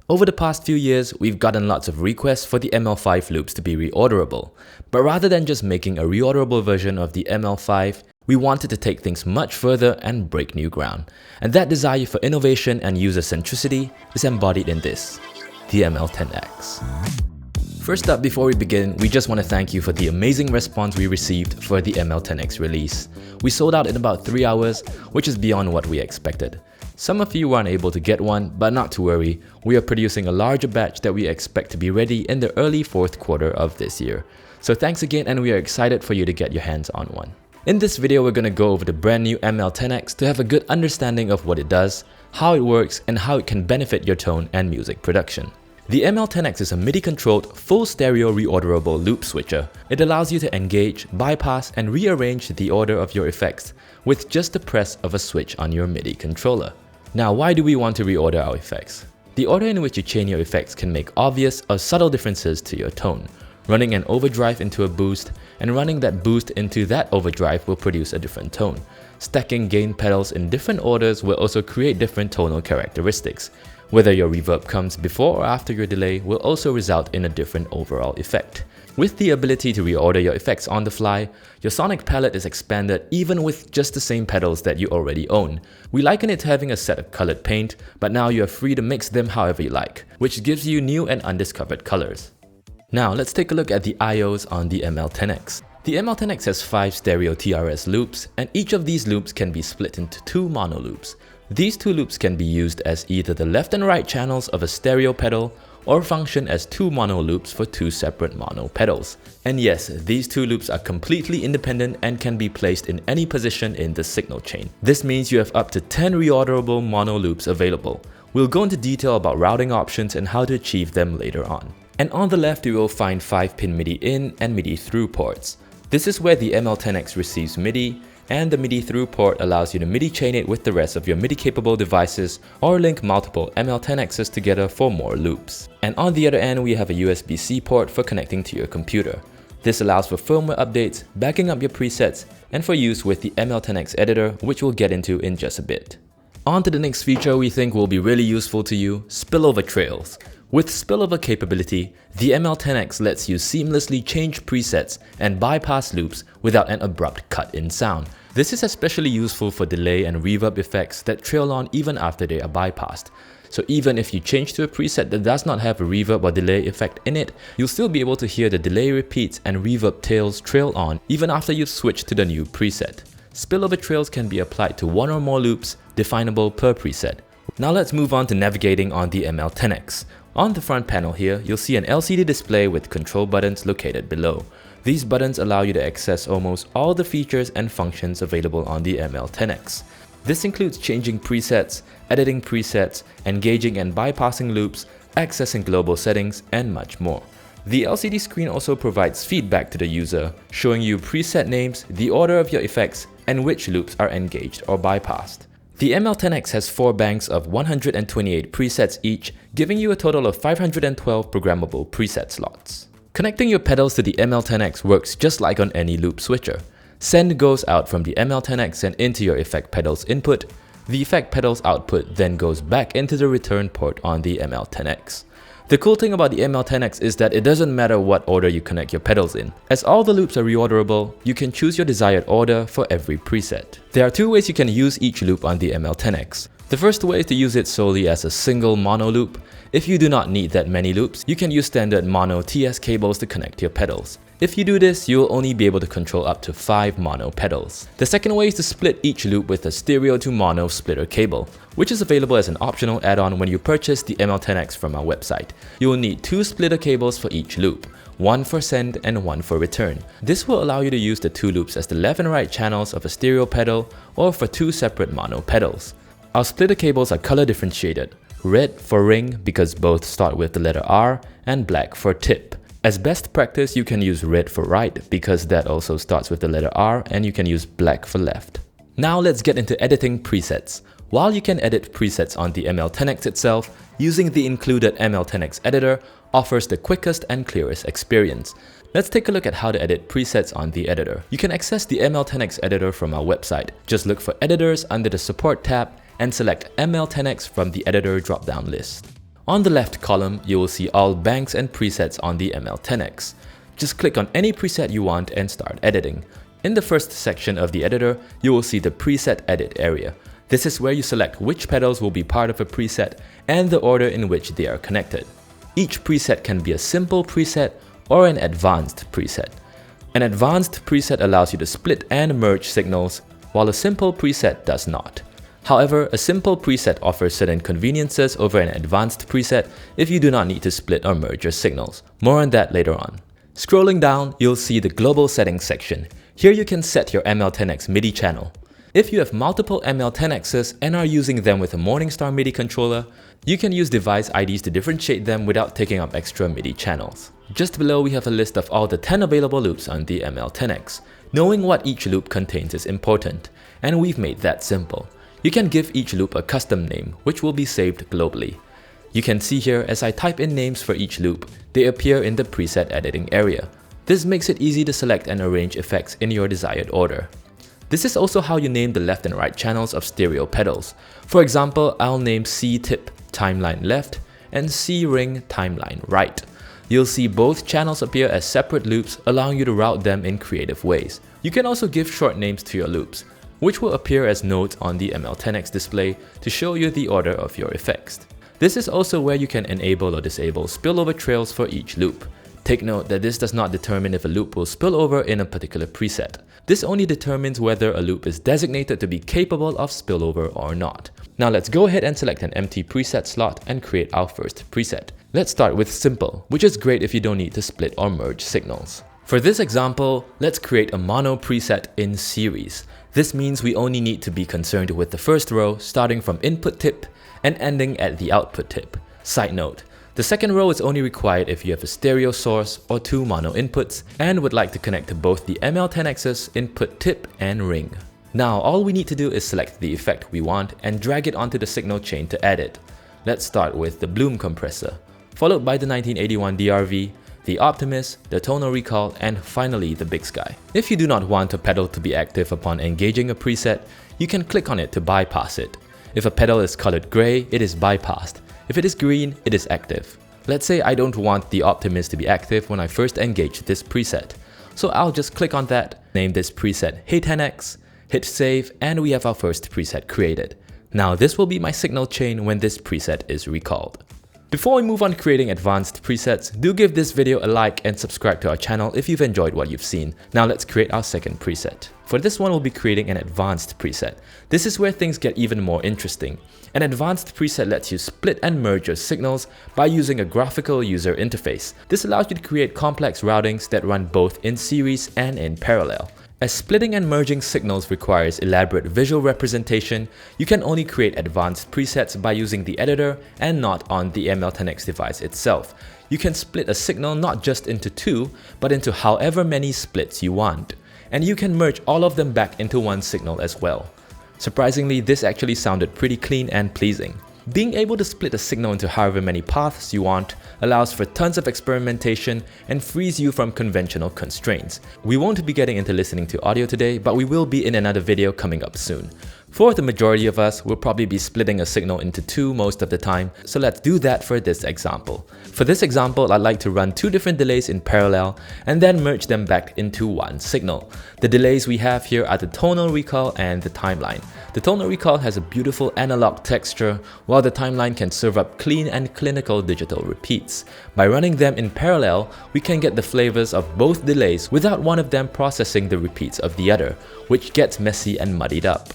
Over the past few years, we've gotten lots of requests for the ML5 loops to be reorderable. But rather than just making a reorderable version of the ML5, we wanted to take things much further and break new ground. And that desire for innovation and user centricity is embodied in this, the ML10X. First up, before we begin, we just want to thank you for the amazing response we received for the ML10X release. We sold out in about 3 hours, which is beyond what we expected. Some of you weren't able to get one, but not to worry, we are producing a larger batch that we expect to be ready in the early 4th quarter of this year. So thanks again, and we are excited for you to get your hands on one. In this video, we're going to go over the brand new ML10X to have a good understanding of what it does, how it works, and how it can benefit your tone and music production. The ML10X is a MIDI-controlled, full stereo reorderable loop switcher. It allows you to engage, bypass, and rearrange the order of your effects with just the press of a switch on your MIDI controller. Now, why do we want to reorder our effects? The order in which you chain your effects can make obvious or subtle differences to your tone. Running an overdrive into a boost and running that boost into that overdrive will produce a different tone. Stacking gain pedals in different orders will also create different tonal characteristics. Whether your reverb comes before or after your delay will also result in a different overall effect. With the ability to reorder your effects on the fly, your sonic palette is expanded even with just the same pedals that you already own. We liken it to having a set of colored paint, but now you are free to mix them however you like, which gives you new and undiscovered colors. Now let's take a look at the IOs on the ML10X. The ML10X has 5 stereo TRS loops, and each of these loops can be split into 2 mono loops. These 2 loops can be used as either the left and right channels of a stereo pedal or function as 2 mono loops for 2 separate mono pedals. And yes, these 2 loops are completely independent and can be placed in any position in the signal chain. This means you have up to 10 reorderable mono loops available. We'll go into detail about routing options and how to achieve them later on. And on the left, you will find 5-pin MIDI in and MIDI through ports. This is where the ML10X receives MIDI, and the MIDI through port allows you to MIDI chain it with the rest of your MIDI capable devices or link multiple ML10Xs together for more loops. And on the other end, we have a USB-C port for connecting to your computer. This allows for firmware updates, backing up your presets, and for use with the ML10X Editor, which we'll get into in just a bit. On to the next feature we think will be really useful to you, spillover trails. With spillover capability, the ML10X lets you seamlessly change presets and bypass loops without an abrupt cut in sound. This is especially useful for delay and reverb effects that trail on even after they are bypassed. So even if you change to a preset that does not have a reverb or delay effect in it, you'll still be able to hear the delay repeats and reverb tails trail on even after you've switched to the new preset. Spillover trails can be applied to 1 or more loops, definable per preset. Now let's move on to navigating on the ML10X. On the front panel here, you'll see an LCD display with control buttons located below. These buttons allow you to access almost all the features and functions available on the ML10X. This includes changing presets, editing presets, engaging and bypassing loops, accessing global settings, and much more. The LCD screen also provides feedback to the user, showing you preset names, the order of your effects, and which loops are engaged or bypassed. The ML10X has 4 banks of 128 presets each, giving you a total of 512 programmable preset slots. Connecting your pedals to the ML10X works just like on any loop switcher. Send goes out from the ML10X and into your effect pedal's input. The effect pedal's output then goes back into the return port on the ML10X. The cool thing about the ML10X is that it doesn't matter what order you connect your pedals in. As all the loops are reorderable, you can choose your desired order for every preset. There are 2 ways you can use each loop on the ML10X. The first way is to use it solely as a single mono loop. If you do not need that many loops, you can use standard mono TS cables to connect your pedals. If you do this, you'll only be able to control up to 5 mono pedals. The second way is to split each loop with a stereo to mono splitter cable, which is available as an optional add-on when you purchase the ML10X from our website. You will need 2 splitter cables for each loop, 1 for send and 1 for return. This will allow you to use the 2 loops as the left and right channels of a stereo pedal or for 2 separate mono pedals. Our splitter cables are color differentiated, red for ring because both start with the letter R, and black for tip. As best practice, you can use red for right because that also starts with the letter R, and you can use black for left. Now let's get into editing presets. While you can edit presets on the ML10X itself, using the included ML10X Editor offers the quickest and clearest experience. Let's take a look at how to edit presets on the editor. You can access the ML10X Editor from our website. Just look for Editors under the Support tab and select ML10X from the Editor drop-down list. On the left column, you will see all banks and presets on the ML10X. Just click on any preset you want and start editing. In the first section of the editor, you will see the preset edit area. This is where you select which pedals will be part of a preset and the order in which they are connected. Each preset can be a simple preset or an advanced preset. An advanced preset allows you to split and merge signals, while a simple preset does not. However, a simple preset offers certain conveniences over an advanced preset if you do not need to split or merge your signals. More on that later on. Scrolling down, you'll see the global settings section. Here you can set your ML10X MIDI channel. If you have multiple ML10Xs and are using them with a Morningstar MIDI controller, you can use device IDs to differentiate them without taking up extra MIDI channels. Just below, we have a list of all the 10 available loops on the ML10X. Knowing what each loop contains is important, and we've made that simple. You can give each loop a custom name, which will be saved globally. You can see here as I type in names for each loop, they appear in the preset editing area. This makes it easy to select and arrange effects in your desired order. This is also how you name the left and right channels of stereo pedals. For example, I'll name C tip timeline left and C ring timeline right. You'll see both channels appear as separate loops, allowing you to route them in creative ways. You can also give short names to your loops, which will appear as notes on the ML10X display to show you the order of your effects. This is also where you can enable or disable spillover trails for each loop. Take note that this does not determine if a loop will spill over in a particular preset. This only determines whether a loop is designated to be capable of spillover or not. Now let's go ahead and select an empty preset slot and create our first preset. Let's start with simple, which is great if you don't need to split or merge signals. For this example, let's create a mono preset in series. This means we only need to be concerned with the first row starting from input tip and ending at the output tip. Side note, the second row is only required if you have a stereo source or two mono inputs and would like to connect to both the ML10X's input tip and ring. Now all we need to do is select the effect we want and drag it onto the signal chain to add it. Let's start with the Bloom compressor, followed by the 1981 DRV, the Optimus, the tonal recall, and finally the Big Sky. If you do not want a pedal to be active upon engaging a preset, you can click on it to bypass it. If a pedal is colored gray, it is bypassed. If it is green, it is active. Let's say I don't want the Optimus to be active when I first engage this preset. So I'll just click on that, name this preset Hey10X, hit save, and we have our first preset created. Now this will be my signal chain when this preset is recalled. Before we move on creating advanced presets, do give this video a like and subscribe to our channel if you've enjoyed what you've seen. Now let's create our second preset. For this one, we'll be creating an advanced preset. This is where things get even more interesting. An advanced preset lets you split and merge your signals by using a graphical user interface. This allows you to create complex routings that run both in series and in parallel. As splitting and merging signals requires elaborate visual representation, you can only create advanced presets by using the editor and not on the ML10X device itself. You can split a signal not just into two, but into however many splits you want. And you can merge all of them back into one signal as well. Surprisingly, this actually sounded pretty clean and pleasing. Being able to split a signal into however many paths you want allows for tons of experimentation and frees you from conventional constraints. We won't be getting into listening to audio today, but we will be in another video coming up soon. For the majority of us, we'll probably be splitting a signal into two most of the time, so let's do that for this example. For this example, I'd like to run two different delays in parallel and then merge them back into one signal. The delays we have here are the tonal recall and the timeline. The tonal recall has a beautiful analog texture, while the timeline can serve up clean and clinical digital repeats. By running them in parallel, we can get the flavors of both delays without one of them processing the repeats of the other, which gets messy and muddied up.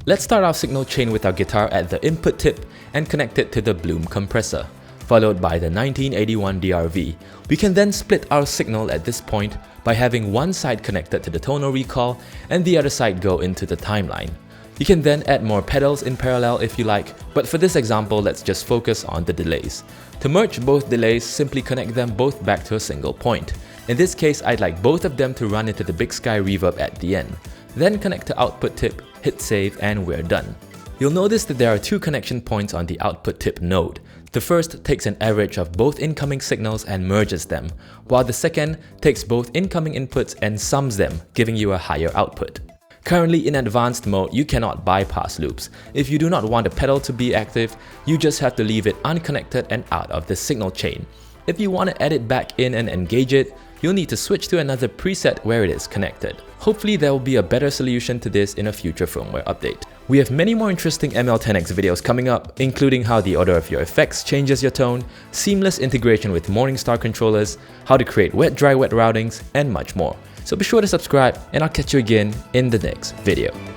Let's start our signal chain with our guitar at the input tip and connect it to the Bloom compressor, followed by the 1981 DRV. We can then split our signal at this point by having one side connected to the tonal recall and the other side go into the timeline. You can then add more pedals in parallel if you like, but for this example, let's just focus on the delays. To merge both delays, simply connect them both back to a single point. In this case, I'd like both of them to run into the Big Sky reverb at the end. Then connect to output tip, hit save, and we're done. You'll notice that there are two connection points on the output tip node. The first takes an average of both incoming signals and merges them, while the second takes both incoming inputs and sums them, giving you a higher output. Currently in advanced mode, you cannot bypass loops. If you do not want the pedal to be active, you just have to leave it unconnected and out of the signal chain. If you want to edit back in and engage it, you'll need to switch to another preset where it is connected. Hopefully there will be a better solution to this in a future firmware update. We have many more interesting ML10X videos coming up, including how the order of your effects changes your tone, seamless integration with Morningstar controllers, how to create wet-dry-wet routings, and much more. So be sure to subscribe, and I'll catch you again in the next video.